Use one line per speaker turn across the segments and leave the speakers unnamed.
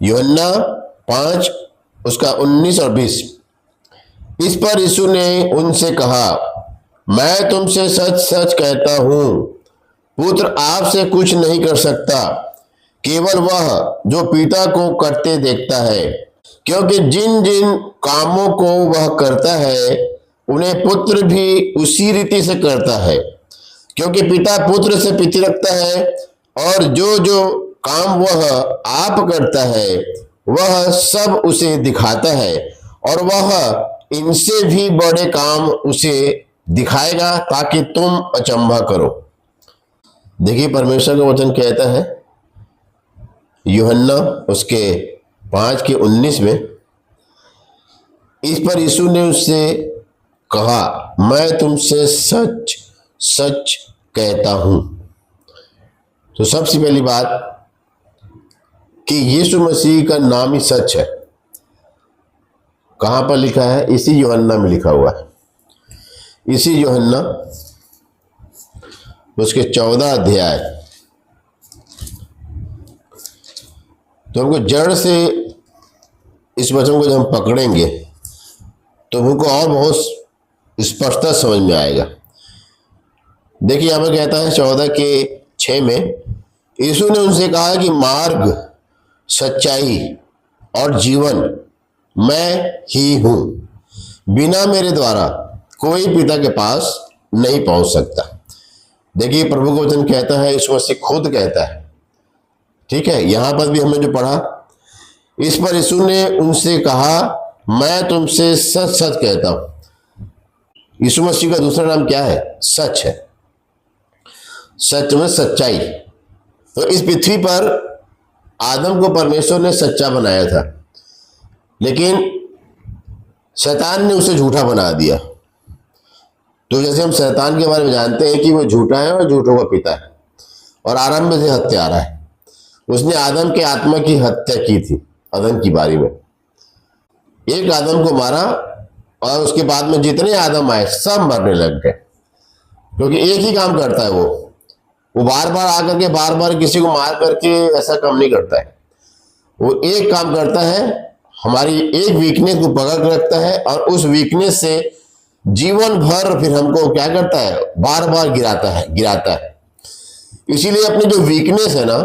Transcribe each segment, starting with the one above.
यूहन्ना 5 उसका 19 और 20। इस पर यीशु ने उनसे कहा, मैं तुमसे सच सच कहता हूं, पुत्र आपसे कुछ नहीं कर सकता, केवल वह जो पिता को करते देखता है। क्योंकि जिन जिन कामों को वह करता है उन्हें पुत्र भी उसी रीति से करता है, क्योंकि पिता पुत्र से प्रीति रखता है। और जो जो काम वह आप करता है वह सब उसे दिखाता है, और वह इनसे भी बड़े काम उसे दिखाएगा, ताकि तुम अचंभा करो। देखिए, परमेश्वर का वचन कहता है यूहन्ना उसके 5 के 19 में, इस पर यीशु ने उससे कहा, मैं तुमसे सच सच कहता हूं। तो सबसे पहली बात कि यीशु मसीह का नाम ही सच है। कहां पर लिखा है? इसी यूहन्ना में लिखा हुआ है। इसी यूहन्ना उसके 14 अध्याय। तो हमको जड़ से इस वचन को जब हम पकड़ेंगे तो हमको और बहुत स्पष्टता समझ में आएगा। देखिए, यहां पर कहता है 14 के 6 में, यीशु ने उनसे कहा कि मार्ग, सच्चाई और जीवन मैं ही हूं। बिना मेरे द्वारा कोई पिता के पास नहीं पहुंच सकता। देखिए, प्रभु का वचन कहता है, यीशु मसीह खुद कहता है। ठीक है, यहां पर भी हमने जो पढ़ा, इस पर यीशु ने उनसे कहा, मैं तुमसे सच सच कहता हूं। यीशु मसीह का दूसरा नाम क्या है? सच है। सच में सच्चाई। तो इस पृथ्वी पर आदम को परमेश्वर ने सच्चा बनाया था, लेकिन शैतान ने उसे झूठा बना दिया। तो जैसे हम शैतान के बारे में जानते हैं कि वो झूठा है और झूठों का पिता है और आरंभ से हत्यारा है। उसने आदम के आत्मा की हत्या की थी। आदम की बारी में एक आदम को मारा, और उसके बाद में जितने आदम आए सब मरने लग गए, क्योंकि एक ही काम करता है वो बार बार आकर के बार बार किसी को मार करके ऐसा काम नहीं करता है। वो एक काम करता है, हमारी एक वीकनेस को पकड़ कर रखता है, और उस वीकनेस से जीवन भर फिर हमको क्या करता है? बार बार गिराता है। इसीलिए अपनी जो वीकनेस है ना,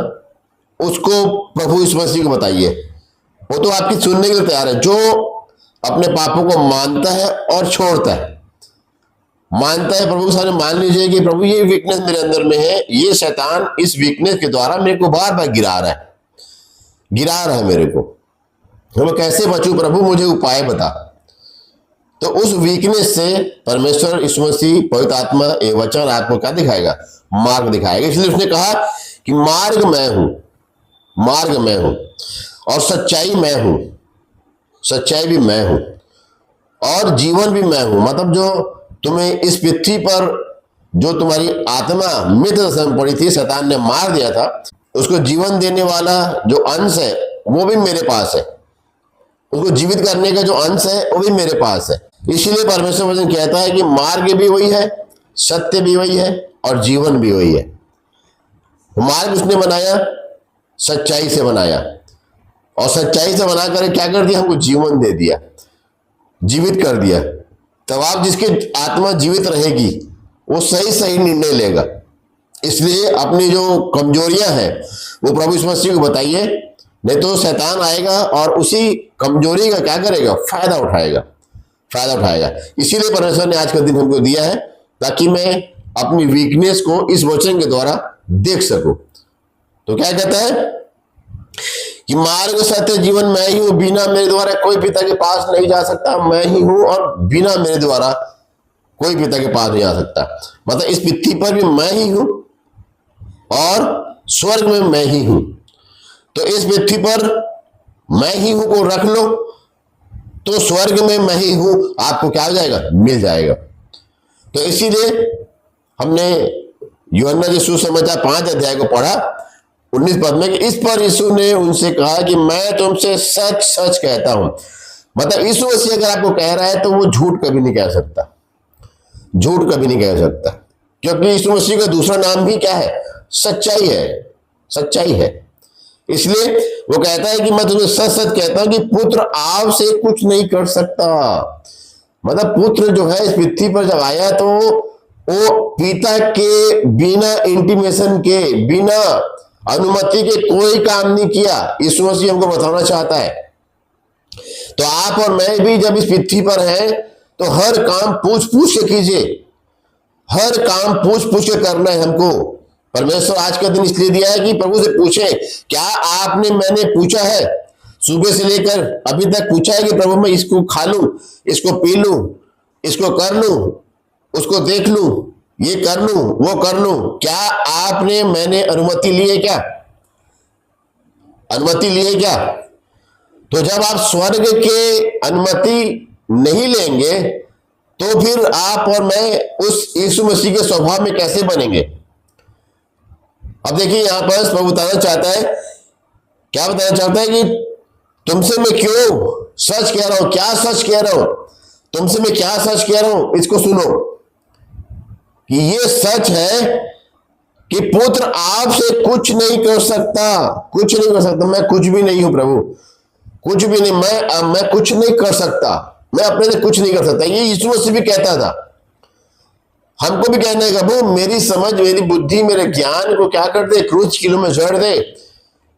उसको प्रभु यीशु मसीह को बताइए। वो तो आपकी सुनने के लिए तैयार है। जो अपने पापों को मानता है और छोड़ता है, मानता है, प्रभु के सामने मान लीजिए कि प्रभु ये वीकनेस मेरे अंदर में है, ये शैतान इस वीकनेस के द्वारा मेरे को बार बार गिरा रहा है मेरे को। मैं कैसे बचूं प्रभु, मुझे उपाय बता। तो उस वीकनेस से परमेश्वर यीशु मसीह पवित्र आत्मा ये वचन आपको क्या दिखाएगा? मार्ग दिखाएगा। इसलिए उसने कहा कि मार्ग मैं हूं और सच्चाई मैं हूं, सच्चाई भी मैं हूं और जीवन भी मैं हूं। मतलब जो तुम्हें इस पृथ्वी पर जो तुम्हारी आत्मा मृत दशा में पड़ी थी, शैतान ने मार दिया था, उसको जीवन देने वाला जो अंश है वो भी मेरे पास है। उसको जीवित करने का जो अंश है वो भी मेरे पास है। इसलिए परमेश्वर वचन कहता है कि मार्ग भी वही है, सत्य भी वही है और जीवन भी वही है। मार्ग उसने बनाया, सच्चाई से बनाया, और सच्चाई से बनाकर क्या कर दिया? हमको जीवन दे दिया, जीवित कर दिया। तब आप जिसकी आत्मा जीवित रहेगी वो सही सही निर्णय लेगा। इसलिए अपनी जो कमजोरियां हैं वो प्रभु यीशु मसीह को बताइए, नहीं तो शैतान आएगा और उसी कमजोरी का क्या करेगा? फायदा उठाएगा। इसीलिए परमेश्वर ने आज का दिन हमको दिया है, ताकि मैं अपनी वीकनेस को इस वचन के द्वारा देख सकूं। तो क्या कहता है कि मार्ग, सत्य, जीवन मैं ही हूं। बिना मेरे द्वारा कोई पिता के पास नहीं जा सकता। मैं ही हूं और बिना मेरे द्वारा कोई पिता के पास नहीं आ सकता। मतलब इस पृथ्वी पर भी मैं ही हूं और स्वर्ग में मैं ही हूं। तो इस पृथ्वी पर मैं ही हूं को रख लो, तो स्वर्ग में मैं ही हूं आपको क्या हो जाएगा? मिल जाएगा। तो इसीलिए हमने यूहन्ना के सुसमाचार 5 अध्याय को पढ़ा 19 पद में, कि इस पर यीशु ने उनसे कहा कि मैं तुमसे सच सच कहता हूं। मतलब यीशु मसीह अगर आपको कह रहा है तो वो झूठ कभी नहीं कह सकता, क्योंकि यीशु मसीह का दूसरा नाम भी क्या है? सच्चाई है। इसलिए वो कहता है कि मैं तुम्हें सच सच कहता हूं कि पुत्र आपसे कुछ नहीं कर सकता। मतलब पुत्र जो है इस पृथ्वी पर जब आया तो वो पिता के बिना इंटीमेशन के, बिना अनुमति के कोई काम नहीं किया। यीशु मसीह हमको बताना चाहता है। तो आप और मैं भी जब इस पृथ्वी पर हैं तो हर काम पूछ पूछ के कीजिए, हर काम पूछ पूछ के करना है हमको। परमेश्वर आज का दिन इसलिए दिया है कि प्रभु से पूछे, क्या आपने मैंने पूछा है, सुबह से लेकर अभी तक पूछा है कि प्रभु मैं इसको खा लूं, इसको पी लूं, इसको कर लूं, उसको देख लूं, ये कर लूं, वो कर लूं? क्या आपने मैंने अनुमति ली है? क्या अनुमति ली है क्या? तो जब आप स्वर्ग के अनुमति नहीं लेंगे तो फिर आप और मैं उस यीशु मसीह के स्वभाव में कैसे बनेंगे? अब देखिए यहां पर प्रभु बताना चाहता है, क्या बताना चाहता है कि तुमसे मैं क्यों सच कह रहा हूं, क्या सच कह रहा हूं, तुमसे मैं क्या सच कह रहा हूं, इसको सुनो कि ये सच है कि पुत्र आपसे कुछ नहीं कर सकता, कुछ नहीं कर सकता। मैं कुछ भी नहीं हूं प्रभु, कुछ भी नहीं, मैं कुछ नहीं कर सकता, मैं अपने से कुछ नहीं कर सकता। ये यीशु मसीह भी कहता था, हमको भी कहना है प्रभु मेरी समझ, मेरी बुद्धि, मेरे ज्ञान को क्या कर दे, क्रूस किलो में जड़ दे।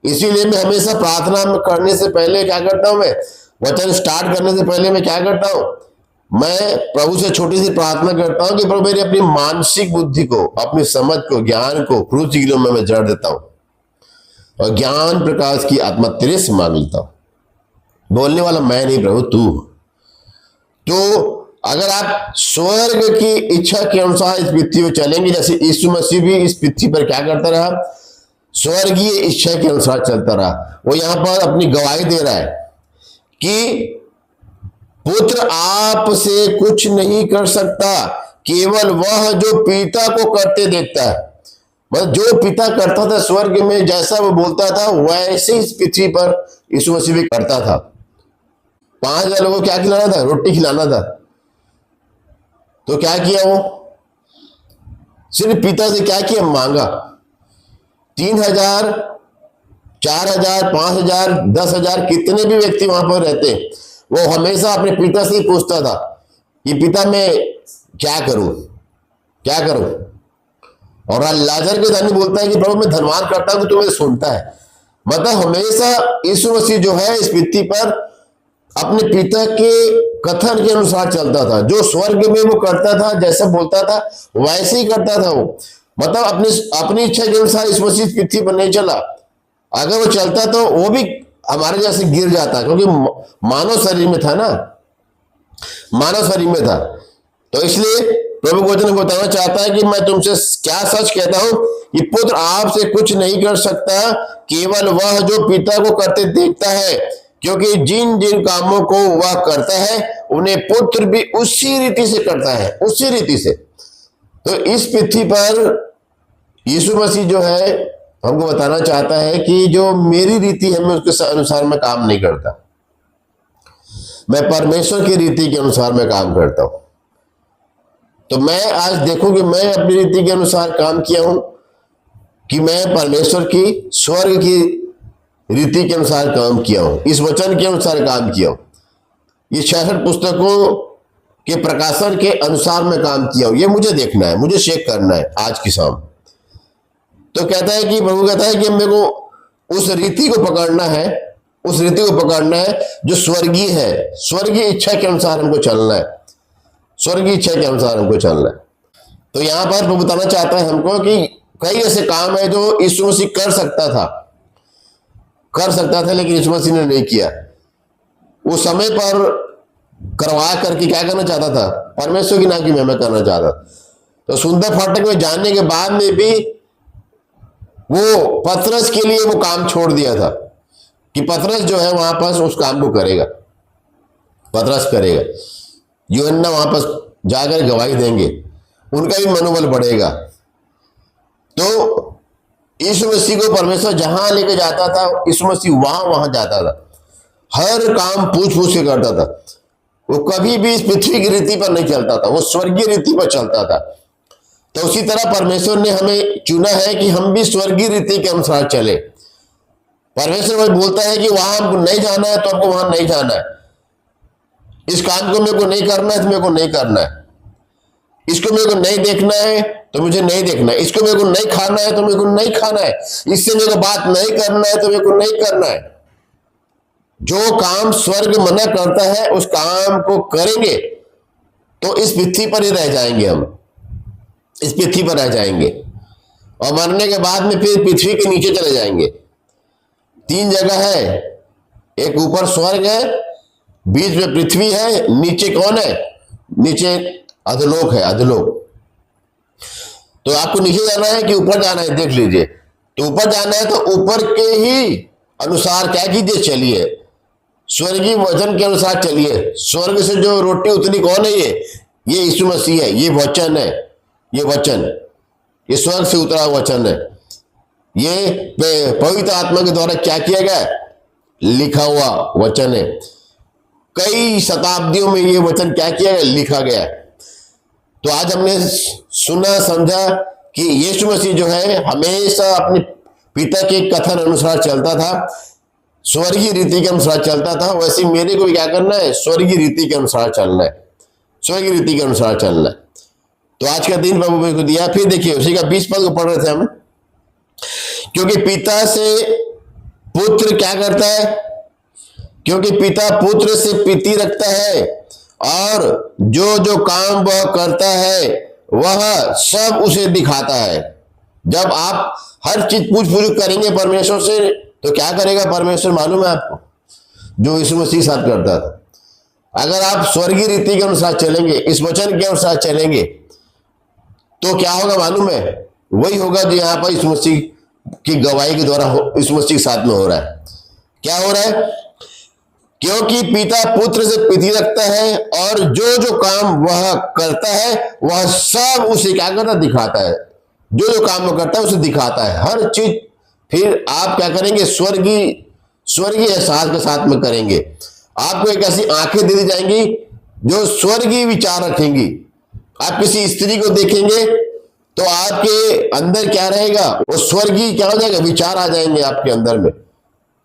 इसीलिए मैं हमेशा प्रार्थना करने से पहले क्या करता हूं, मैं वचन स्टार्ट करने से पहले मैं क्या करता हूं, मैं प्रभु से छोटी सी प्रार्थना करता हूं कि प्रभु मेरी अपनी मानसिक बुद्धि को, अपनी समझ को, ज्ञान को क्रूस किलो में मैं जड़ देता हूं और ज्ञान प्रकाश की आत्मा तेरे से मांग लेता हूं। बोलने वाला मैं नहीं प्रभु तू। तो अगर आप स्वर्ग की इच्छा के अनुसार इस पृथ्वी पर चलेंगे, जैसे यीशु मसीह भी इस पृथ्वी पर क्या करता रहा, स्वर्गीय इच्छा के अनुसार चलता रहा। वो यहां पर अपनी गवाही दे रहा है कि पुत्र आपसे कुछ नहीं कर सकता, केवल वह जो पिता को करते देखता है। मतलब जो पिता करता था स्वर्ग में, जैसा वो बोलता था वैसे इस पृथ्वी पर यीशु मसीह भी करता था। 5,000 लोगों को क्या खिलाना था? रोटी खिलाना था। तो क्या किया वो? सिर्फ पिता से क्या किया? मांगा। 3,000, 4,000, 5,000, 10,000 कितने भी व्यक्ति वहां पर रहते, वो हमेशा अपने पिता से ही पूछता था कि पिता मैं क्या करूं, क्या करूं? और लाजर के धनी बोलता है कि प्रभु मैं धनवान करता हूं तो मुझे सुनता है। मतलब हमेशा यीशु मसीह जो है इस पृथ्वी पर अपने पिता के कथन के अनुसार चलता था। जो स्वर्ग में वो करता था, जैसा बोलता था वैसे ही करता था वो। मतलब अपनी इच्छा के अनुसार इस मसीह पृथ्वी पर नहीं चला। अगर वो चलता तो वो भी हमारे जैसे गिर जाता, क्योंकि मानव शरीर में था ना, मानव शरीर में था। तो इसलिए प्रभु वचन बताना चाहता है कि मैं तुमसे क्या सच कहता हूं कि पुत्र आपसे कुछ नहीं कर सकता, केवल वह जो पिता को करते देखता है। क्योंकि जिन जिन कामों को वह करता है उन्हें पुत्र भी उसी रीति से करता है, उसी रीति से। तो इस पृथ्वी पर यीशु मसीह जो है हमको बताना चाहता है कि जो मेरी रीति है मैं उसके अनुसार मैं काम नहीं करता, मैं परमेश्वर की रीति के अनुसार मैं काम करता हूं। तो मैं आज देखूं कि मैं अपनी रीति के अनुसार काम किया हूं कि मैं परमेश्वर की स्वर्ग की रीति के अनुसार काम किया हूं, इस वचन के अनुसार काम किया हूं, ये 66 पुस्तकों के प्रकाशन के अनुसार मैं काम किया हूं। ये मुझे देखना है, मुझे चेक करना है आज की शाम। तो कहता है कि प्रभु कहता है कि मेरे को उस रीति को पकड़ना है, उस रीति को पकड़ना है जो स्वर्गीय है, स्वर्गीय इच्छा के अनुसार हमको चलना है, स्वर्गीय इच्छा के अनुसार हमको चलना है। तो यहां पर प्रभु बताना चाहता है हमको कि कई ऐसे काम है जो यीशु मसीह कर सकता था, लेकिन यीशु मसीह ने नहीं किया। वो समय पर करवा करके क्या करना चाहता था? परमेश्वर की नाम की महिमा करना चाहता। तो सुंदर फाटक में जाने के बाद में भी वो पतरस के लिए वो काम छोड़ दिया था कि पतरस जो है वहां पर उस काम को करेगा, पतरस करेगा। यूहन्ना वहां पर जाकर गवाही देंगे, उनका भी मनोबल बढ़ेगा। तो यीशु मसीह को परमेश्वर जहां लेके जाता था, यीशु मसीह वहां जाता था, हर काम पूछ पूछ के करता था। वो कभी भी इस पृथ्वी की रीति पर नहीं चलता था, वो स्वर्गीय रीति पर चलता था। तो उसी तरह परमेश्वर ने हमें चुना है कि हम भी स्वर्गीय रीति के अनुसार चले। परमेश्वर वही बोलता है कि वहां हमको नहीं जाना है तो हमको वहां नहीं जाना है, इस काम को मेरे को नहीं करना है तो मेरे को नहीं करना है, इसको मेरे को नहीं देखना है तो मुझे नहीं देखना है, इसको मेरे को नहीं खाना है तो मेरे को नहीं खाना है, इससे मेरे को बात नहीं करना है तो मेरे को नहीं करना है। जो काम स्वर्ग मना करता है उस काम को करेंगे तो इस पृथ्वी पर ही रह जाएंगे, हम इस पृथ्वी पर रह जाएंगे और मरने के बाद में फिर पृथ्वी के नीचे चले जाएंगे। 3 जगह है, एक ऊपर स्वर्ग है, बीच में पृथ्वी है, नीचे कौन है? नीचे अधोलोक है, अधोलोक। तो आपको नीचे जाना है कि ऊपर जाना है, देख लीजिए। तो ऊपर जाना है तो ऊपर के ही अनुसार क्या कीजिए, चलिए, स्वर्गीय वचन के अनुसार चलिए। स्वर्ग से जो रोटी उतनी कौन है? ये यीशु मसीह है, ये वचन है, ये वचन, ये स्वर्ग से उतरा वचन है। ये पवित्र आत्मा के द्वारा क्या किया गया? लिखा हुआ वचन है। कई शताब्दियों में ये वचन क्या किया गया? लिखा गया। तो आज हमने सुना समझा कि यीशु मसीह जो है हमेशा अपने पिता के कथन अनुसार चलता था, स्वर्गीय रीति के अनुसार चलता था। वैसे मेरे को क्या करना है? स्वर्गीय रीति के अनुसार चलना है, स्वर्गीय रीति के अनुसार चलना है। तो आज का दिन प्रभु मेरे को दिया। फिर देखिए उसी का 20 पद को पढ़ रहे थे हम। क्योंकि पिता से पुत्र क्या करता है? क्योंकि पिता पुत्र से प्रीति रखता है और जो जो काम वह करता है वह सब उसे दिखाता है। जब आप हर चीज पूछ करेंगे परमेश्वर से तो क्या करेगा परमेश्वर मालूम है आपको? जो यीशु मसीह साथ करता था। अगर आप स्वर्गीय रीति के अनुसार चलेंगे, इस वचन के अनुसार चलेंगे तो क्या होगा मालूम है? वही होगा जो यहाँ पर यीशु मसीह की गवाही के द्वारा यीशु मसीह के साथ में हो रहा है। क्या हो रहा है? क्योंकि पिता पुत्र से प्रीति रखता है और जो जो काम वह करता है वह सब उसे क्या करता? दिखाता है। जो जो काम वह करता है उसे दिखाता है, हर चीज। फिर आप क्या करेंगे? स्वर्गीय एहसास के साथ में करेंगे। आपको एक ऐसी आंखें दे दी जाएंगी जो स्वर्गीय विचार रखेंगी। आप किसी स्त्री को देखेंगे तो आपके अंदर क्या रहेगा? वो स्वर्गीय क्या हो जाएगा? विचार आ जाएंगे आपके अंदर में।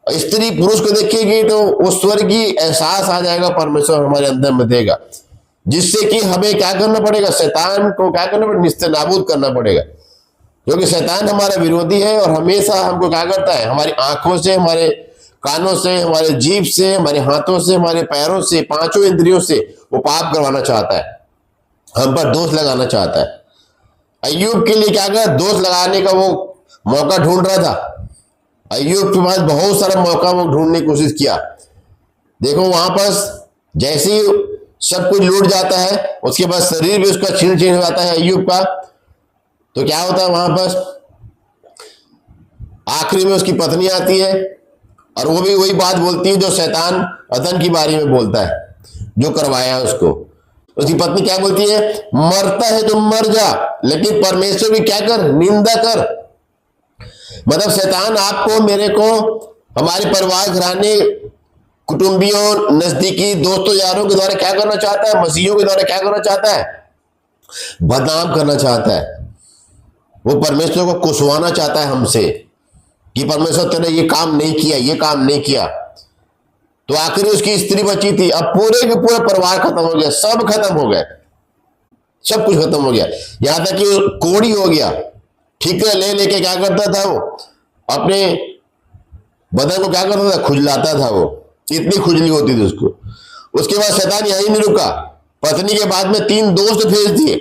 स्त्री पुरुष को देखेगी तो वो स्वर्गीय एहसास आ जाएगा, परमेश्वर हमारे अंदर में देगा, जिससे कि हमें क्या करना पड़ेगा? शैतान को क्या करना पड़ेगा? निस्तेनाबूद करना पड़ेगा। क्योंकि शैतान हमारा विरोधी है और हमेशा हमको क्या करता है? हमारी आंखों से, हमारे कानों से, हमारे जीभ से, हमारे हाथों से, हमारे पैरों से, 5 इंद्रियों से वो पाप करवाना चाहता है, हम पर दोष लगाना चाहता है। अय्यूब के लिए क्या कर? दोष लगाने का वो मौका ढूंढ रहा था। अय्यूब के पास बहुत सारा मौका वो ढूंढने की कोशिश किया। देखो वहां पर जैसे ही सब कुछ लूट जाता है उसके बाद शरीर भी उसका छीन छीन हो जाता है अय्यूब का। तो क्या होता है वहां पर? आखिरी में उसकी पत्नी आती है और वो भी वही बात बोलती है जो शैतान अदन की बारी में बोलता है, जो करवाया है उसको। उसकी पत्नी क्या बोलती है? मरता है तो मर जा, लेकिन परमेश्वर की क्या कर? निंदा कर। मतलब शैतान आपको, मेरे को, हमारे परिवार, घराने, कुटुंबियों, नजदीकी दोस्तों, यारों के द्वारा क्या करना चाहता है? मसीहियों के द्वारा क्या करना चाहता है? बदनाम करना चाहता है। वो परमेश्वर को कुशवाना चाहता है हमसे कि परमेश्वर तेने ये काम नहीं किया, ये काम नहीं किया। तो आखिर उसकी स्त्री बची थी, अब पूरे के पूरे परिवार खत्म हो गया, सब खत्म हो गए, सब कुछ खत्म हो गया। यहां तक कि कोड़ी हो गया। ठीकरे ले लेके क्या करता था? वो अपने बदन को क्या करता था? खुजलाता था। वो इतनी खुजली होती थी उसको। उसके बाद शैतान यही नहीं रुका, पत्नी के बाद में 3 दोस्त भेज दिए।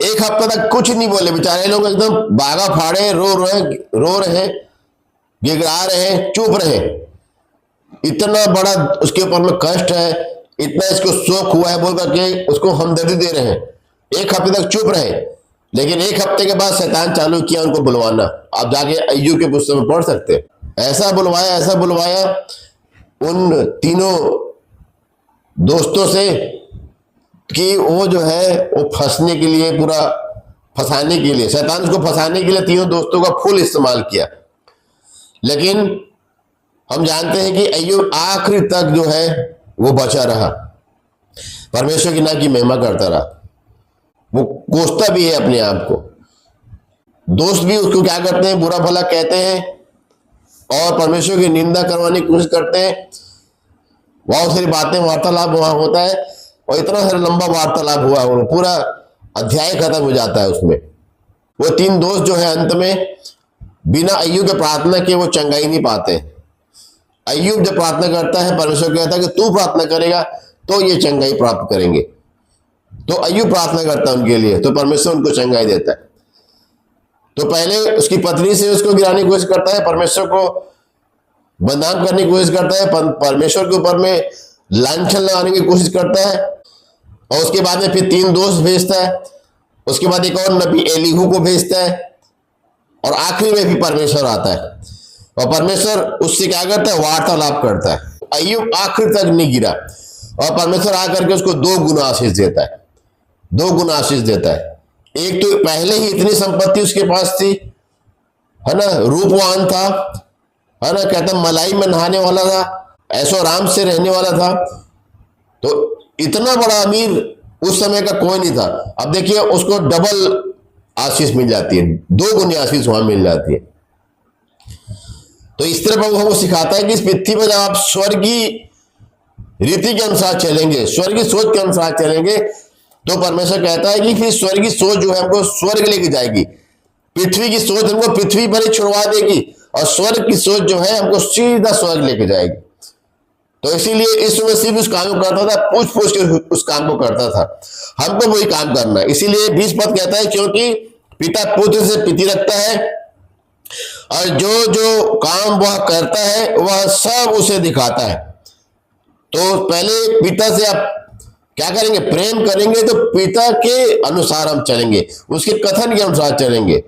एक हफ्ता तक कुछ नहीं बोले, बेचारे लोग एकदम बागा फाड़े, रो रहे, गिड़गिड़ा रहे, चुप रहे। इतना बड़ा उसके ऊपर में कष्ट है, इतना इसको शोक हुआ है बोल करके उसको हमदर्दी दे रहे हैं। एक हफ्ते तक चुप रहे, लेकिन एक हफ्ते के बाद शैतान चालू किया उनको बुलवाना। आप जाके अय्यूब के पुस्तक में पढ़ सकते हैं। ऐसा बुलवाया उन तीनों दोस्तों से कि वो जो है वो फंसने के लिए, पूरा फंसाने के लिए, शैतान उसको फंसाने के लिए तीनों दोस्तों का फुल इस्तेमाल किया। लेकिन हम जानते हैं कि अय्यूब आखिरी तक जो है वो बचा रहा, परमेश्वर की नाम की महिमा करता रहा। वो कोसता भी है अपने आप को। दोस्त भी उसको क्या करते हैं? बुरा भला कहते हैं और परमेश्वर की निंदा करवाने की कोशिश करते हैं। बहुत सारी बातें वार्तालाप वहां होता है और इतना सारा लंबा वार्तालाप हुआ, पूरा अध्याय खत्म हो जाता है उसमें। वो तीन दोस्त जो है अंत में बिना अय्यूब के प्रार्थना के वो चंगाई नहीं पाते। अय्यूब जब प्रार्थना करता है, परमेश्वर कहता है कि तू प्रार्थना करेगा तो ये चंगाई प्राप्त करेंगे। तो अय्यूब प्रार्थना करता है उनके लिए, तो परमेश्वर उनको चंगाई देता है। तो पहले उसकी पत्नी से उसको गिराने की कोशिश करता है, परमेश्वर को बदनाम करने की कोशिश करता है, परमेश्वर के ऊपर में लांछन लगाने की कोशिश करता है। और उसके बाद में फिर तीन दोस्त भेजता है, उसके बाद एक और नबी एलीहू को भेजता है, और आखिरी में भी परमेश्वर आता है और परमेश्वर उससे क्या करता है, वार्तालाप करता है। अय्यूब आखिर तक नहीं गिरा और परमेश्वर आकर के उसको 2 गुना आशीष देता है, 2 गुना आशीष देता है। एक तो पहले ही इतनी संपत्ति उसके पास थी, है ना, रूपवान था, है ना, कहता मलाई में नहाने वाला था, ऐशो आराम से रहने वाला था। तो इतना बड़ा अमीर उस समय का कोई नहीं था। अब देखिए उसको डबल आशीष मिल जाती है, 2 गुनी आशीष वहां मिल जाती है। तो इस तरह प्रभु हमको सिखाता है कि इस पृथ्वी पर जब आप स्वर्गीय रीति के अनुसार चलेंगे, स्वर्गीय सोच के अनुसार चलेंगे, तो परमेश्वर कहता है कि फिर स्वर्गीय सोच जो है हमको स्वर्ग लेके जाएगी। पृथ्वी की सोच हमको पृथ्वी पर ही छुड़वा देगी और स्वर्ग की सोच जो है हमको सीधा स्वर्ग लेके जाएगी। तो इसीलिए यीशु मसीह उस काम को करता था, पूछ पूछ के उस काम को करता था। हमको वही काम करना है। इसीलिए 20 पद कहता है, क्योंकि पिता पुत्र से प्रीति रखता है और जो जो काम वह करता है वह सब उसे दिखाता है। तो पहले पिता से आप क्या करेंगे, प्रेम करेंगे, तो पिता के अनुसार हम चलेंगे, उसके कथन के अनुसार चलेंगे।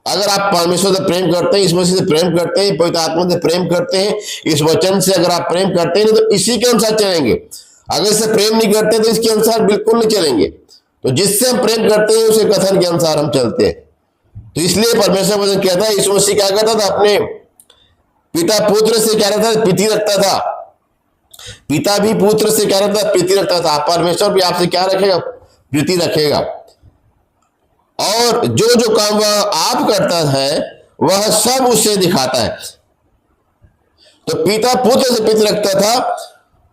अगर आप परमेश्वर से प्रेम करते हैं, इस मसीह से प्रेम करते हैं, पवित्र आत्मा से प्रेम करते हैं, इस वचन से अगर आप प्रेम करते हैं तो इसी के अनुसार चलेंगे। अगर इससे प्रेम नहीं करते तो इसके अनुसार बिल्कुल नहीं चलेंगे। तो जिससे हम प्रेम करते हैं उसके कथन के अनुसार हम चलते हैं। तो इसलिए परमेश्वर वचन कहता है, यीशु मसीह क्या करता था, अपने पिता पुत्र से क्या रहता था, प्रीति रखता था। पिता भी पुत्र से क्या रहता था, प्रीति रखता था। परमेश्वर भी आपसे क्या रखेगा, प्रीति रखेगा। और जो जो काम वह आप करता है वह सब उसे दिखाता है। तो पिता पुत्र से प्रीति रखता था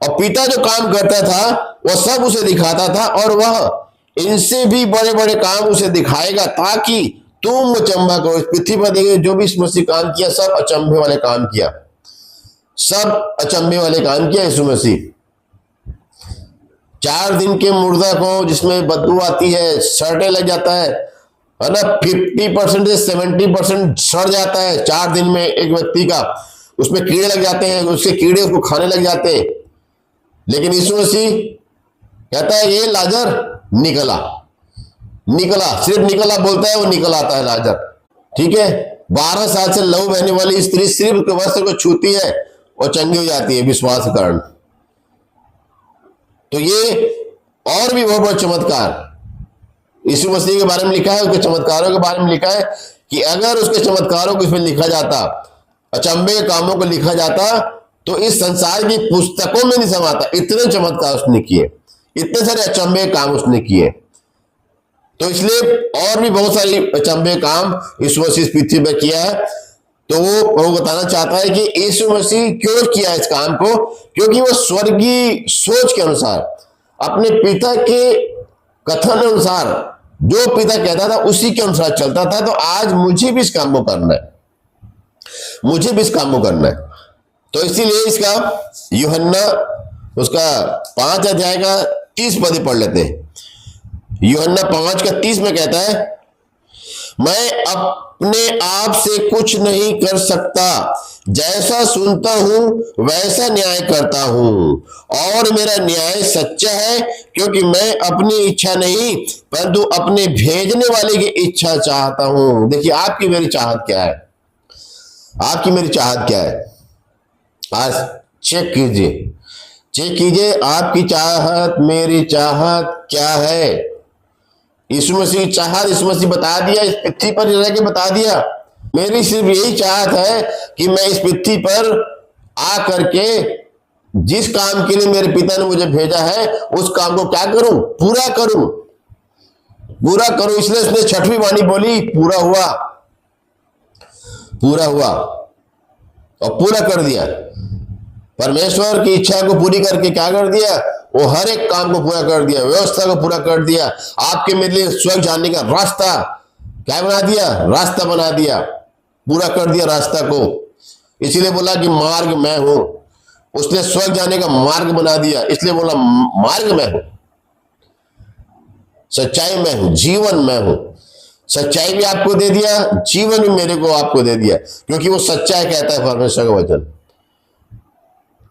और पिता जो काम करता था वह सब उसे दिखाता था, और वह इनसे भी बड़े बड़े काम उसे दिखाएगा, ताकि तुम अचंभा करो। इस पृथ्वी पर देखिए जो भी इस मसीह काम किया, सब अचंभे वाले काम किया, सब अचंभे वाले काम किया यीशु मसीह। 4 दिन के मुर्दा को जिसमें बदबू आती है, सड़ने लग जाता है ना, 50% से 70% सड़ जाता है 4 दिन में एक व्यक्ति का, उसमें कीड़े लग जाते हैं, उसके कीड़े उसको खाने लग जाते हैं। लेकिन यीशु मसीह कहता है ये लाजर निकला, निकला, सिर्फ निकला बोलता है, वो निकल आता है लाजर। ठीक है, 12 साल से लहू बहने वाली स्त्री सिर्फ उसके वस्त्र को छूती है और चंगी हो जाती है विश्वास के कारण। तो ये और भी बहुत बड़ा चमत्कार यीशु मसीह के बारे में लिखा है, उसके चमत्कारों के बारे में लिखा है कि अगर उसके चमत्कारों को इसमें लिखा जाता, अचंभे के कामों को लिखा जाता, तो इस संसार की पुस्तकों में नहीं समाता। इतने चमत्कार उसने किए, इतने सारे अचंभे काम उसने किए। तो इसलिए और भी बहुत सारी अचंभे काम यीशु मसीह पृथ्वी पर किया है। तो वो बताना चाहता है कि यीशु मसीह क्यों किया इस काम को, क्योंकि वो स्वर्गीय सोच के अनुसार, अपने पिता के कथन अनुसार, जो पिता कहता था उसी के अनुसार चलता था। तो आज मुझे भी इस काम को करना है, मुझे भी इस काम को करना है। तो इसीलिए इसका यूहन्ना उसका 5 अध्याय का 30 पद पढ़ लेते हैं। यूहन्ना 5 का 30 में कहता है, मैं अपने आप से कुछ नहीं कर सकता, जैसा सुनता हूं वैसा न्याय करता हूं, और मेरा न्याय सच्चा है, क्योंकि मैं अपनी इच्छा नहीं परंतु अपने भेजने वाले की इच्छा चाहता हूं। देखिए आपकी मेरी चाहत क्या है, आपकी मेरी चाहत क्या है, आज चेक कीजिए, चेक कीजिए आपकी चाहत मेरी चाहत क्या है। यीशु मसीह चाहत, यीशु मसीह बता दिया, इस पृथ्वी पर रह के बता दिया, मेरी सिर्फ यही चाहत है कि मैं इस पृथ्वी पर आ करके जिस काम के लिए मेरे पिता ने मुझे भेजा है उस काम को क्या करूं, पूरा करूं, पूरा करूं। इसलिए उसने 6वीं वाणी बोली, पूरा हुआ, पूरा हुआ। और पूरा कर दिया। परमेश्वर की इच्छा को पूरी करके क्या कर दिया, वो हर एक काम को पूरा कर दिया, व्यवस्था को पूरा कर दिया। आपके मेरे लिए स्वर्ग जाने का रास्ता क्या बना दिया, रास्ता बना दिया, पूरा कर दिया रास्ता को। इसलिए बोला कि मार्ग मैं हूं। उसने स्वर्ग जाने का मार्ग बना दिया, इसलिए बोला मार्ग मैं हूं, सच्चाई मैं हूं, जीवन मैं हूं। सच्चाई भी आपको दे दिया, जीवन भी मेरे को आपको दे दिया, क्योंकि वो सच्चाई कहता है परमेश्वर का वचन।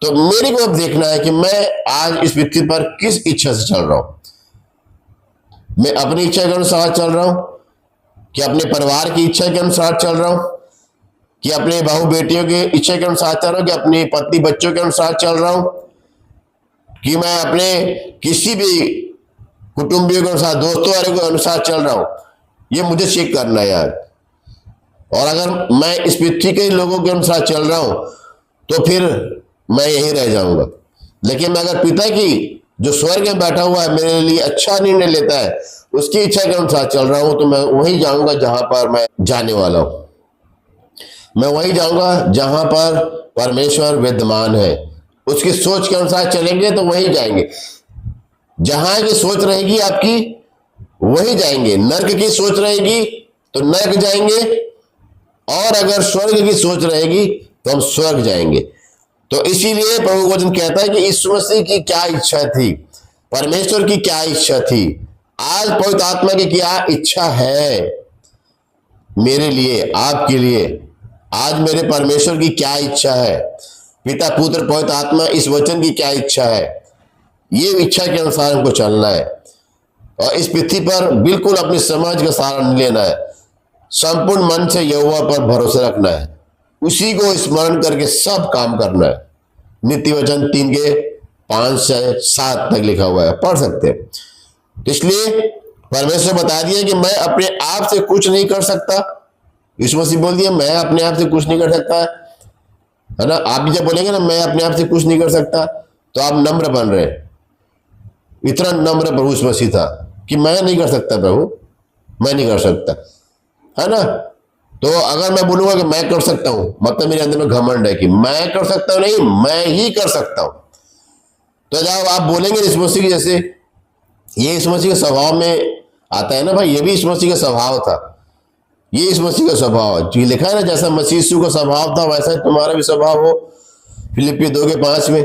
तो मेरे को अब देखना है कि मैं आज इस पृथ्वी पर किस इच्छा से चल रहा हूं। मैं अपनी इच्छा के अनुसार चल रहा हूं, कि अपने परिवार की इच्छा के अनुसार चल रहा हूं, कि अपने बहू बेटियों की इच्छा के अनुसार चल रहा हूं, कि अपनी पत्नी बच्चों के अनुसार चल रहा हूं, कि मैं अपने किसी भी कुटुंबियों के अनुसार, दोस्तों वाले के अनुसार चल रहा हूं। ये मुझे चेक करना है यार। और अगर मैं इस पृथ्वी के लोगों के अनुसार चल रहा हूं तो फिर मैं यहीं रह जाऊंगा। लेकिन मैं अगर पिता की जो स्वर्ग में बैठा हुआ है मेरे लिए अच्छा निर्णय लेता है, उसकी इच्छा के अनुसार चल रहा हूं, तो मैं वहीं जाऊंगा जहां पर मैं जाने वाला हूं। मैं वहीं जाऊंगा जहां पर परमेश्वर विद्यमान है। उसकी सोच के अनुसार चलेंगे तो वहीं जाएंगे। जहां की सोच रहेगी आपकी वहीं जाएंगे। नर्क की सोच रहेगी तो नर्क जाएंगे, और अगर स्वर्ग की सोच रहेगी तो हम स्वर्ग जाएंगे। तो इसीलिए प्रभु वचन कहता है कि यीशु मसीह की क्या इच्छा थी, परमेश्वर की क्या इच्छा थी, आज पवित्र आत्मा की क्या इच्छा है मेरे लिए, आपके लिए। आज मेरे परमेश्वर की क्या इच्छा है, पिता पुत्र पवित्र आत्मा इस वचन की क्या इच्छा है, ये इच्छा के अनुसार हमको चलना है। और इस पृथ्वी पर बिल्कुल अपनी समझ का सहारा नहीं लेना है। संपूर्ण मन से यहोवा पर भरोसा रखना है, उसी को स्मरण करके सब काम करना है। नीति वचन 3:5 से 7 तक लिखा हुआ है, पढ़ सकते हैं। तो इसलिए परमेश्वर बता दिया कि मैं अपने आप से कुछ नहीं कर सकता। यीशु मसीह बोल दिया मैं अपने आप से कुछ नहीं कर सकता, है ना। आप जब बोलेंगे ना मैं अपने आप से कुछ नहीं कर सकता, तो आप नम्र बन रहे हैं। इतना नम्र प्रभु यीशु मसीह था कि मैं नहीं कर सकता प्रभु, मैं नहीं कर सकता, है ना। तो अगर मैं बोलूंगा कि मैं कर सकता हूं, मतलब मेरे अंदर में घमंड है कि मैं कर सकता हूं, नहीं, मैं ही कर सकता हूं। तो जब आप बोलेंगे यीशु मसीह की, जैसे ये यीशु मसीह के स्वभाव में आता है ना भाई, ये भी यीशु मसीह का स्वभाव था, ये यीशु मसीह का स्वभाव है। जो लिखा है ना, जैसा मसीह यीशु का स्वभाव था वैसा तुम्हारा भी स्वभाव हो, फिलिप्पी 2:5 में,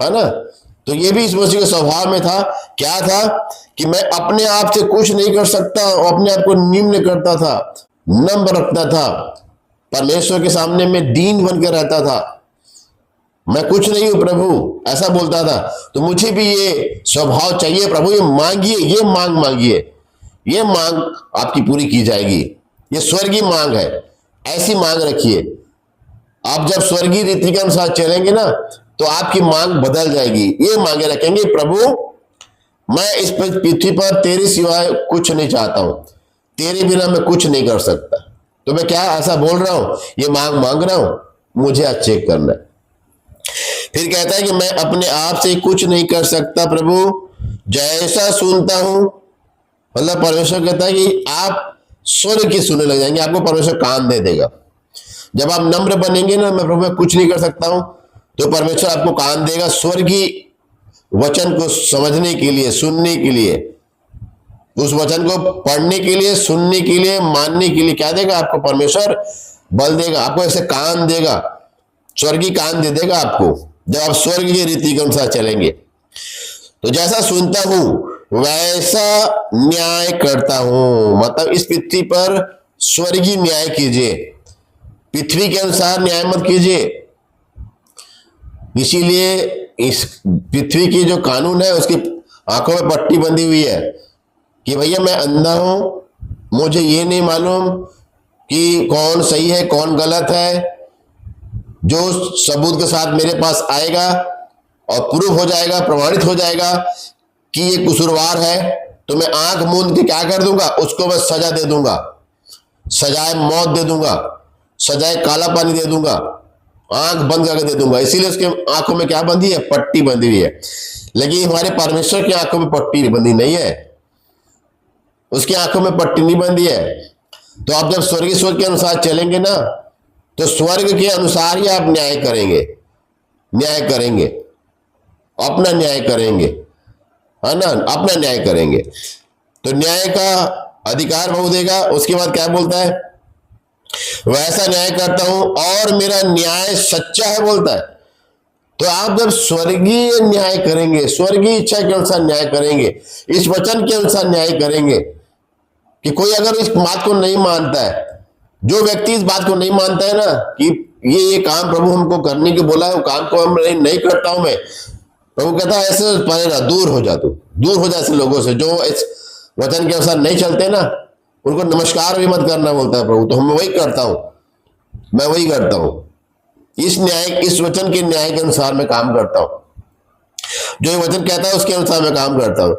है ना। तो ये भी यीशु मसीह के स्वभाव में था। क्या था कि मैं अपने आप से कुछ नहीं कर सकता, और अपने आप को निम्न करता था, नम्र रखता था, परमेश्वर के सामने में दीन बनकर रहता था। मैं कुछ नहीं हूं प्रभु, ऐसा बोलता था। तो मुझे भी ये स्वभाव चाहिए प्रभु, ये मांगिए, ये मांग मांगिए, ये मांग आपकी पूरी की जाएगी। ये स्वर्गीय मांग है, ऐसी मांग रखिए। आप जब स्वर्गीय रीति के अनुसार चलेंगे ना, तो आपकी मांग बदल जाएगी। ये मांगे रखेंगे, प्रभु मैं इस पृथ्वी पर तेरे सिवाय कुछ नहीं चाहता हूं, तेरे बिना मैं कुछ नहीं कर सकता। तो मैं क्या ऐसा बोल रहा हूं, ये मांग मांग रहा हूं, मुझे आज चेक करना है। फिर कहता है कि मैं अपने आप से कुछ नहीं कर सकता प्रभु, जैसा सुनता हूं। मतलब परमेश्वर कहता है कि आप स्वर्ग की सुनने लग जाएंगे, आपको परमेश्वर कान दे देगा। जब आप नम्र बनेंगे ना, मैं प्रभु मैं कुछ नहीं कर सकता हूं, तो परमेश्वर आपको कान देगा स्वर्गीय वचन को समझने के लिए, सुनने के लिए, उस वचन को पढ़ने के लिए, सुनने के लिए, मानने के लिए। क्या देगा आपको परमेश्वर? बल देगा, आपको ऐसे कान देगा, स्वर्गीय कान दे देगा आपको, जब आप स्वर्ग की रीति के अनुसार चलेंगे। तो जैसा सुनता हूं वैसा न्याय करता हूं। मतलब इस पृथ्वी पर स्वर्गीय न्याय कीजिए, पृथ्वी के अनुसार न्याय मत कीजिए। इसीलिए इस पृथ्वी की जो कानून है उसकी आंखों में पट्टी बंधी हुई है कि भैया मैं अंधा हूं, मुझे ये नहीं मालूम कि कौन सही है कौन गलत है। जो सबूत के साथ मेरे पास आएगा और प्रूफ हो जाएगा, प्रमाणित हो जाएगा कि ये कसूरवार है, तो मैं आंख मूंद के क्या कर दूंगा, उसको मैं सजा दे दूंगा, सजाए मौत दे दूंगा, सजाए काला पानी दे दूंगा, आंख बंद करके दे दूंगा। इसीलिए उसके आंखों में क्या बंधी है? पट्टी बंधी हुई है। लेकिन हमारे परमेश्वर की आंखों में पट्टी बंधी नहीं है, उसकी आंखों में पट्टी नहीं बंधी है। तो आप जब स्वर्गीय सोच के अनुसार चलेंगे ना, तो स्वर्ग के अनुसार ही आप न्याय करेंगे, न्याय करेंगे, अपना न्याय करेंगे, है ना, अपना न्याय करेंगे। तो न्याय का अधिकार प्रभु देगा। उसके बाद क्या बोलता है, वैसा न्याय करता हूं और मेरा न्याय सच्चा है बोलता है। तो आप जब स्वर्गीय न्याय करेंगे, स्वर्गीय इच्छा के अनुसार न्याय करेंगे, इस वचन के अनुसार न्याय करेंगे, कि कोई अगर इस बात को नहीं मानता है, जो व्यक्ति इस बात को नहीं मानता है ना कि ये काम प्रभु हमको करने के बोला है, वो काम को हम नहीं करता हूं मैं, प्रभु कहता है ऐसे परेगा, दूर हो जा, तू दूर हो जा ऐसे लोगों से जो इस वचन के अनुसार नहीं चलते ना, उनको नमस्कार भी मत करना बोलता है प्रभु। तो हम वही करता हूं, मैं वही करता हूं, इस न्याय, इस वचन के न्याय के अनुसार मैं काम करता हूं, जो ये वचन कहता है उसके अनुसार मैं काम करता हूं।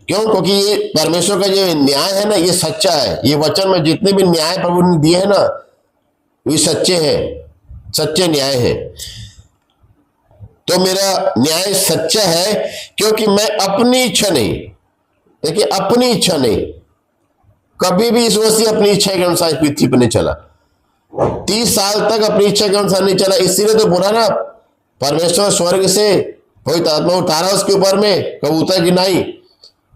क्यों? क्योंकि ये परमेश्वर का जो न्याय है ना, ये सच्चा है। ये वचन में जितने भी न्याय प्रभु ने दिए हैं ना, ये सच्चे हैं, सच्चे न्याय हैं। तो मेरा न्याय सच्चा है क्योंकि मैं अपनी इच्छा नहीं, देखिए अपनी इच्छा नहीं, कभी भी इस वजह से अपनी इच्छा के अनुसार पृथ्वी पर नहीं चला, 30 साल तक अपनी इच्छा के अनुसार नहीं चला। इसीलिए तो बोला ना, परमेश्वर स्वर्ग से पवित्र आत्मा उतारा उसके ऊपर में, कबूतर की नाई,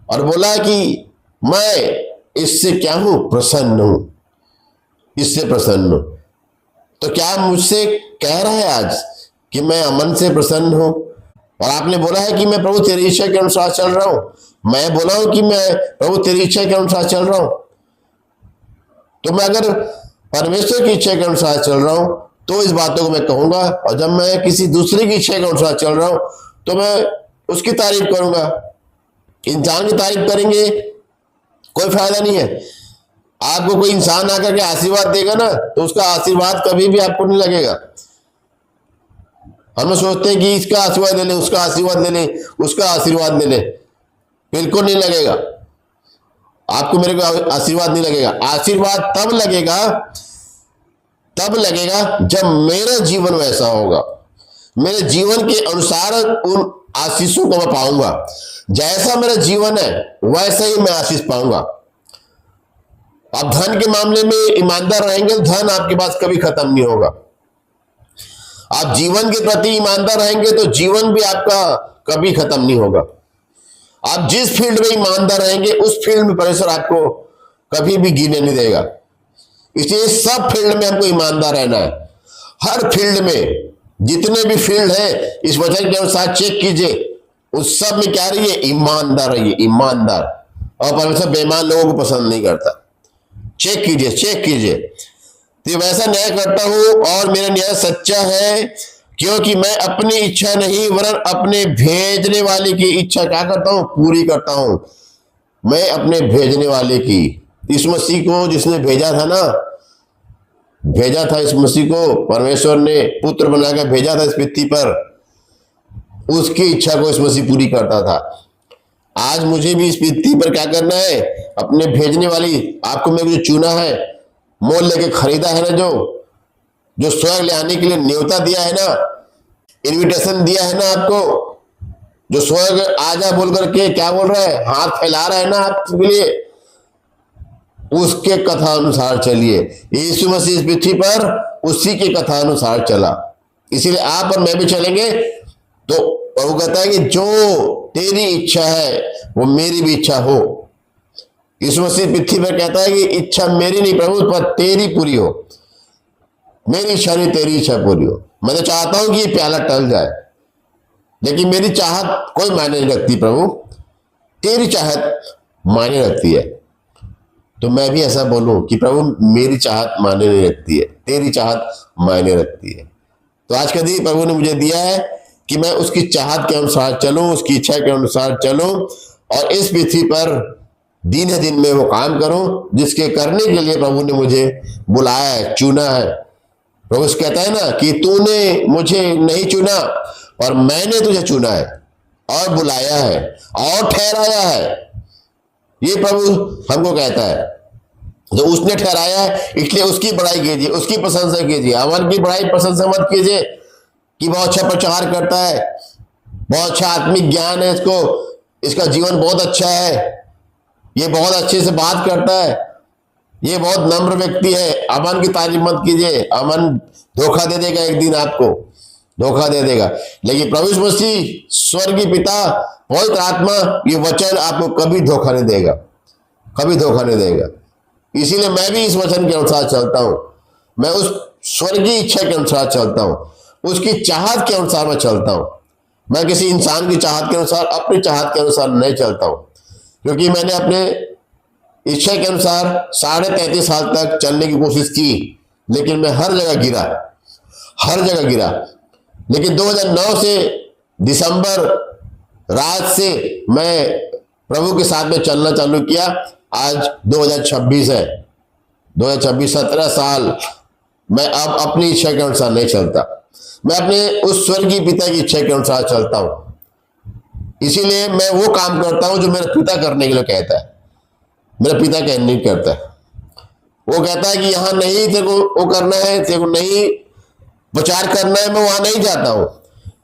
और बोला कि मैं इससे क्या हूं, प्रसन्न हूं, इससे प्रसन्न हूं। तो क्या मुझसे कह रहा है आज कि मैं अमन से प्रसन्न हूं? और आपने बोला है कि मैं प्रभु तेरी इच्छा के अनुसार चल रहा हूं, मैं बोला हूं कि मैं प्रभु तेरी इच्छा के अनुसार चल रहा हूं। तो मैं अगर परमेश्वर की इच्छा के अनुसार चल रहा हूं तो इस बातों को मैं कहूंगा, और जब मैं किसी दूसरे की इच्छा के अनुसार चल रहा हूं तो मैं उसकी तारीफ करूंगा। इंसान की तारीफ करेंगे कोई फायदा नहीं है। आपको कोई इंसान आकर के आशीर्वाद देगा ना, तो उसका आशीर्वाद कभी भी आपको नहीं लगेगा। हम सोचते हैं कि इसका आशीर्वाद ले लें, उसका आशीर्वाद ले लें, उसका आशीर्वाद ले लें, बिल्कुल नहीं लगेगा आपको, मेरे को आशीर्वाद नहीं लगेगा। आशीर्वाद तब लगेगा जब मेरा जीवन वैसा होगा, मेरे जीवन के अनुसार उन आशीषों को मैं पाऊंगा। जैसा मेरा जीवन है वैसा ही मैं आशीष पाऊंगा। आप धन के मामले में ईमानदार रहेंगे, धन आपके पास कभी खत्म नहीं होगा। आप जीवन के प्रति ईमानदार रहेंगे तो जीवन भी आपका कभी खत्म नहीं होगा। आप जिस फील्ड में ईमानदार रहेंगे उस फील्ड में परमेश्वर आपको कभी भी गिरने नहीं देगा। इसलिए सब फील्ड में हमको ईमानदार रहना है। हर फील्ड में, जितने भी फील्ड है, इस वचन के अनुसार चेक कीजिए, उस सब में क्या रहिए, ईमानदार रहिए, ईमानदार। और परमेश्वर बेईमान लोगों को पसंद नहीं करता। चेक कीजिए, चेक कीजिए। तो वैसा न्याय करता हूं और मेरा न्याय सच्चा है क्योंकि मैं अपनी इच्छा नहीं वरन अपने भेजने वाले की इच्छा क्या करता हूं, पूरी करता हूं। मैं अपने भेजने वाले की, इस मसीह को जिसने भेजा था ना, भेजा था इस मसीह को, परमेश्वर ने पुत्र बनाकर भेजा था इस पृथ्वी पर, उसकी इच्छा को इस मसीह पूरी करता था। आज मुझे भी इस पृथ्वी पर क्या करना है, अपने भेजने वाली, आपको मेरे को चुना है, मोल लेके खरीदा है ना, जो स्वर्ग ले आने के लिए न्योता दिया है ना, इनविटेशन दिया है ना आपको, जो स्वर्ग आजा बोल करके क्या बोल रहा है, हाथ फैला रहा है ना आपके लिए, उसके कथा अनुसार चलिए। यीशु मसीह इस पृथ्वी पर उसी के कथा अनुसार चला, इसीलिए आप और मैं भी चलेंगे। तो प्रभु कहता है कि जो तेरी इच्छा है वो मेरी भी इच्छा हो। यीशु मसीह पृथ्वी पर कहता है कि इच्छा मेरी नहीं प्रभु, पर तेरी पूरी हो। मेरी इच्छा नहीं, तेरी इच्छा पूरी हो। मैं तो चाहता हूं कि ये प्याला टल जाए, लेकिन मेरी चाहत कोई मायने नहीं रखती प्रभु, तेरी चाहत मायने रखती है। तो मैं भी ऐसा बोलूं कि प्रभु मेरी चाहत मायने नहीं रखती है, तेरी चाहत मायने रखती है। तो आज का दिन प्रभु ने मुझे दिया है कि मैं उसकी चाहत के अनुसार चलूं, उसकी इच्छा के अनुसार चलूं, और इस पृथ्वी पर दिन है दिन में वो काम करूं जिसके करने के लिए प्रभु ने मुझे बुलाया है, चुना है। प्रभु कहता है ना कि तूने मुझे नहीं चुना और मैंने तुझे चुना है और बुलाया है और ठहराया है। ये प्रभु हमको कहता है। तो उसने ठहराया है, इसलिए उसकी बड़ाई कीजिए, उसकी प्रशंसा कीजिए। अमन की बड़ाई प्रशंसा मत कीजिए कि बहुत अच्छा प्रचार करता है, बहुत अच्छा आत्मिक ज्ञान है इसको, इसका जीवन बहुत अच्छा है, ये बहुत अच्छे से बात करता है। ये बहुत नम्र व्यक्ति है। अमन की तारीफ मत कीजिए, अमन धोखा दे देगा, एक दिन आपको धोखा दे देगा। लेकिन प्रभु यीशु मसीह, स्वर्गीय पिता, पवित्र आत्मा, ये वचन आपको कभी धोखा नहीं देगा, कभी धोखा नहीं देगा। इसीलिए मैं भी इस वचन के अनुसार चलता हूं। मैं उस स्वर्गीय इच्छा के अनुसार चलता हूं, उसकी चाहत के अनुसार मैं चलता हूं। मैं किसी इंसान की चाहत के अनुसार, अपनी चाहत के अनुसार नहीं चलता हूं, क्योंकि मैंने अपने इच्छा के अनुसार 33.5 साल तक चलने की कोशिश की, लेकिन मैं हर जगह गिरा, हर जगह गिरा। लेकिन 2009 से दिसंबर रात से मैं प्रभु के साथ में चलना चालू किया। आज 2026 है, 2026, 17 साल मैं अब अपनी इच्छा के अनुसार नहीं चलता, मैं अपने उस स्वर्गीय पिता की इच्छा के अनुसार चलता हूं। इसीलिए मैं वो काम करता हूं जो मेरा पिता करने के लिए कहता है। मेरा पिता कहने नहीं करता है, वो कहता है कि यहां नहीं तेरे को वो करना है, तेरे को नहीं प्रचार करना है, मैं वहां नहीं जाता हूं।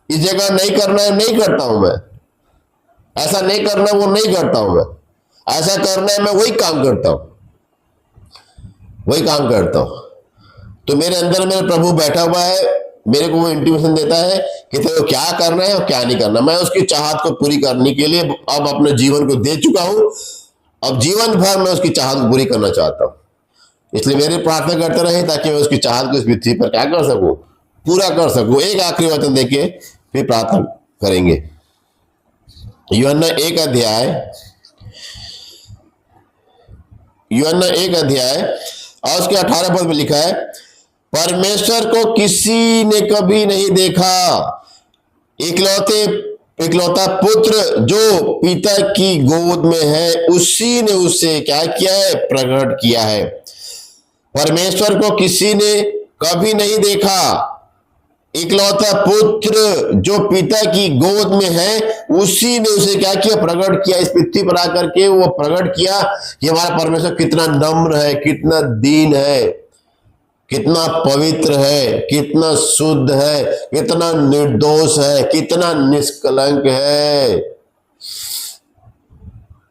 इस जगह नहीं करना है, नहीं करता हूं मैं। ऐसा नहीं करना, वो नहीं करता हूं मैं। ऐसा करना है, मैं वही काम करता हूं, वही काम करता हूं। तो मेरे अंदर मेरा प्रभु बैठा हुआ है, मेरे को वो इंटीमेशन देता है कि तेरे को क्या करना है और क्या नहीं करना। मैं उसकी चाहत को पूरी करने के लिए अब अपने जीवन को दे चुका हूं। अब जीवन भर मैं उसकी चाहत को पूरी करना चाहता हूं। इसलिए मेरी प्रार्थना करते रहे ताकि मैं उसकी चाहत को इस पृथ्वी पर क्या कर सकूं, पूरा कर सकूं। एक आखिरी वचन देके फिर प्रार्थना करेंगे। यूहन्ना 1 अध्याय और उसके 18 पद में लिखा है, परमेश्वर को किसी ने कभी नहीं देखा, इकलौता पुत्र जो पिता की गोद में है, उसी ने उसे क्या किया है, प्रकट किया है। परमेश्वर को किसी ने कभी नहीं देखा, इकलौता पुत्र जो पिता की गोद में है, उसी ने उसे क्या किया, प्रकट किया। इस पृथ्वी पर आकर के वो प्रकट किया कि हमारा परमेश्वर कितना नम्र है, कितना दीन है, कितना पवित्र है, कितना शुद्ध है, कितना निर्दोष है, कितना निष्कलंक है।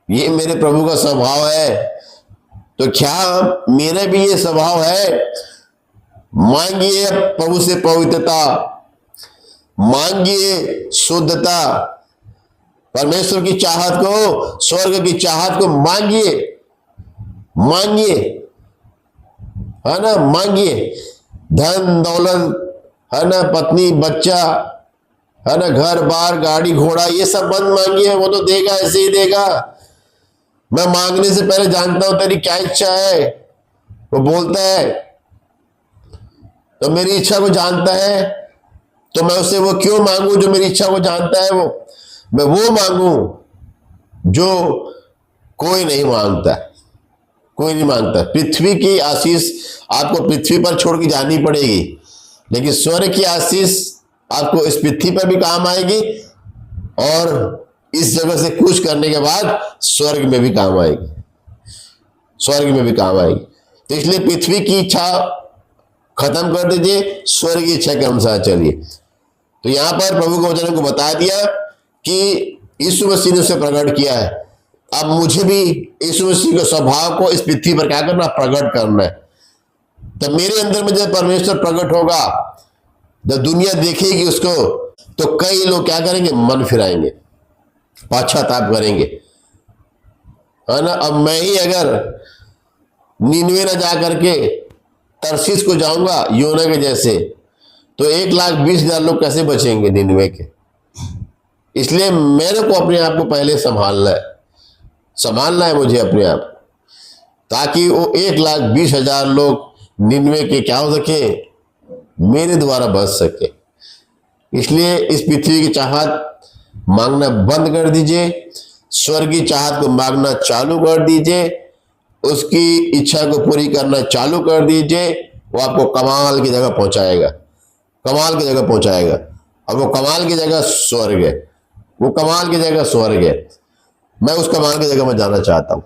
ये मेरे प्रभु का स्वभाव है। तो क्या मेरा भी ये स्वभाव है? मांगिए प्रभु से पवित्रता, मांगिए शुद्धता, परमेश्वर की चाहत को, स्वर्ग की चाहत को मांगिए, मांगिए, है ना, मांगिए। धन दौलत, है ना, पत्नी बच्चा, है ना, घर बार गाड़ी घोड़ा, ये सब मत मांगिए, वो तो देगा, ऐसे ही देगा। मैं मांगने से पहले जानता हूं तेरी क्या इच्छा है, वो बोलता है। तो मेरी इच्छा को जानता है, तो मैं उससे वो क्यों मांगू जो मेरी इच्छा को जानता है। मैं वो मांगू जो कोई नहीं मांगता, कोई नहीं मांगता। पृथ्वी की आशीष आपको पृथ्वी पर छोड़ के जानी पड़ेगी, लेकिन स्वर्ग की आशीष आपको इस पृथ्वी पर भी काम आएगी और इस जगह से कूच करने के बाद स्वर्ग में भी काम आएगी, स्वर्ग में भी काम आएगी। तो इसलिए पृथ्वी की इच्छा खत्म कर दीजिए, स्वर्ग की इच्छा के अनुसार चलिए। तो यहां पर प्रभु के वचन को बता दिया कि यीशु मसीह ने उसे प्रकट किया है। अब मुझे भी यीशु मसीह के स्वभाव को इस पृथ्वी पर क्या करना, प्रकट करना है। तो मेरे अंदर में जब परमेश्वर प्रकट होगा, जब दुनिया देखेगी उसको, तो कई लोग क्या करेंगे, मन फिराएंगे, पश्चाताप करेंगे, है ना। अब मैं ही अगर नीनवे न जा करके तरसीस को जाऊंगा योना के जैसे, तो 1,20,000 लोग कैसे बचेंगे नीनवे के। इसलिए मेरे को अपने आप को पहले संभालना है मुझे अपने आप, ताकि वो 1,20,000 लोग नीनवे के क्या हो सके, मेरे द्वारा बच सके। इसलिए इस पृथ्वी की चाहत मांगना बंद कर दीजिए, स्वर्गीय चाहत को मांगना चालू कर दीजिए, उसकी इच्छा को पूरी करना चालू कर दीजिए। वो आपको कमाल की जगह पहुंचाएगा, कमाल की जगह पहुंचाएगा। और वो कमाल की जगह स्वर्ग है, वो कमाल की जगह स्वर्ग है। मैं उस कमाल की जगह में जाना चाहता हूं।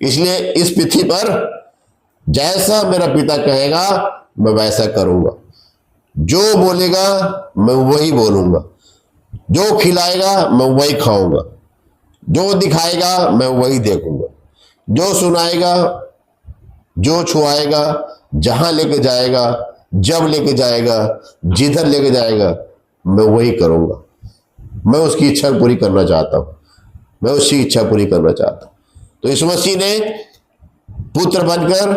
इसलिए इस पृथ्वी पर जैसा मेरा पिता कहेगा मैं वैसा करूंगा, जो बोलेगा मैं वही बोलूंगा, जो खिलाएगा मैं वही खाऊंगा, जो दिखाएगा मैं वही देखूंगा, जो सुनाएगा जो छुआएगा, जहां लेके जाएगा, जब लेके जाएगा, जिधर लेके जाएगा, मैं वही करूंगा। मैं उसकी इच्छा पूरी करना चाहता हूं, मैं उसकी इच्छा पूरी करना चाहता हूं। तो यीशु मसीह ने पुत्र बनकर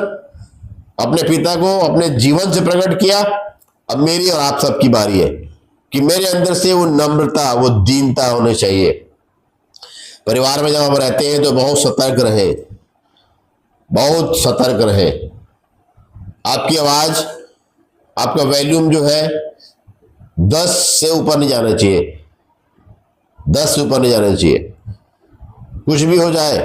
अपने पिता को अपने जीवन से प्रकट किया। अब मेरी और आप सबकी बारी है कि मेरे अंदर से वो नम्रता, वो दीनता होनी चाहिए। परिवार में जब हम रहते हैं तो बहुत सतर्क रहे, बहुत सतर्क रहे। आपकी आवाज, आपका वॉल्यूम जो है 10 से ऊपर नहीं जाना चाहिए, 10 से ऊपर नहीं जाना चाहिए। कुछ भी हो जाए,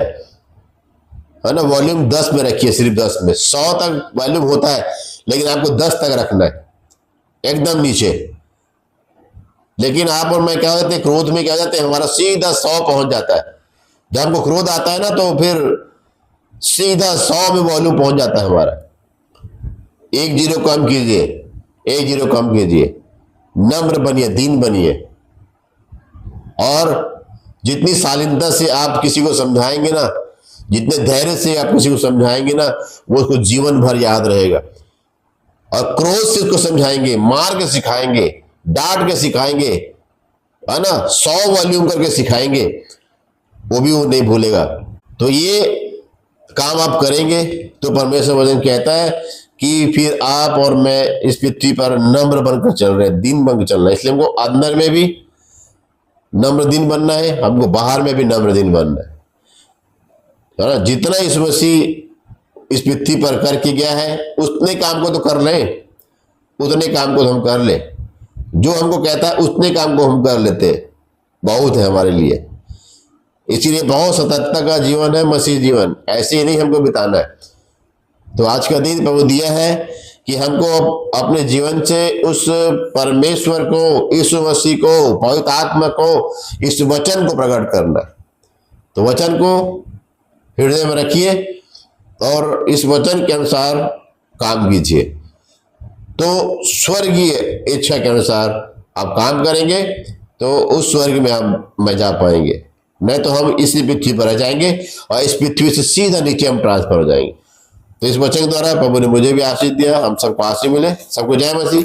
है ना, वॉल्यूम 10 में रखिए, सिर्फ 10 में। 100 तक वॉल्यूम होता है, लेकिन आपको 10 तक रखना है, एकदम नीचे। लेकिन आप और मैं क्या होते हैं, क्रोध में क्या हो जाते हैं, हमारा सीधा 100 पहुंच जाता है। जब हमको क्रोध आता है ना, तो फिर सीधा 100 में वॉल्यूम पहुंच जाता है हमारा। 1 जीरो कम कीजिए, 1 जीरो कम कीजिए। नम्र बनिए, दीन बनिए। और जितनी शालीनता से आप किसी को समझाएंगे ना, जितने धैर्य से आप किसी को समझाएंगे ना, वो उसको जीवन भर याद रहेगा। और क्रोध से उसको समझाएंगे, मार के सिखाएंगे, डांट के सिखाएंगे, है ना, 100 वॉल्यूम करके सिखाएंगे, वो भी वो नहीं भूलेगा। तो ये काम आप करेंगे तो परमेश्वर वचन कहता है कि फिर आप और मैं इस पृथ्वी पर नम्र बनकर चल रहे हैं, दीन बनकर चल रहे हैं। इसलिए हमको अंदर में भी नम्र दीन बनना है, हमको बाहर में भी नम्र दीन बनना है ना। जितना यीशु मसीह इस पृथ्वी पर करके गया है, उतने काम को तो कर ले, उतने काम को तो हम कर ले। जो हमको कहता है उतने काम को हम कर लेते, बहुत है हमारे लिए। इसीलिए बहुत सतर्कता का जीवन है मसीह जीवन, ऐसे ही नहीं हमको बिताना है। तो आज का दिन प्रभु दिया है कि हमको अपने जीवन से उस परमेश्वर को, यीशु मसीह को, पवित्र आत्मा को, इस वचन को प्रकट करना है। तो वचन को हृदय में रखिए और इस वचन के अनुसार काम कीजिए। तो स्वर्गीय इच्छा के अनुसार आप काम करेंगे तो उस स्वर्ग में हम जा पाएंगे। नहीं तो हम इसी पृथ्वी पर रह जाएंगे और इस पृथ्वी से सीधा नीचे हम ट्रांसफर हो जाएंगे। तो इस वचन द्वारा प्रभु ने मुझे भी आशीष दिया, हम सबको आशीष मिले। सबको जय मसीह।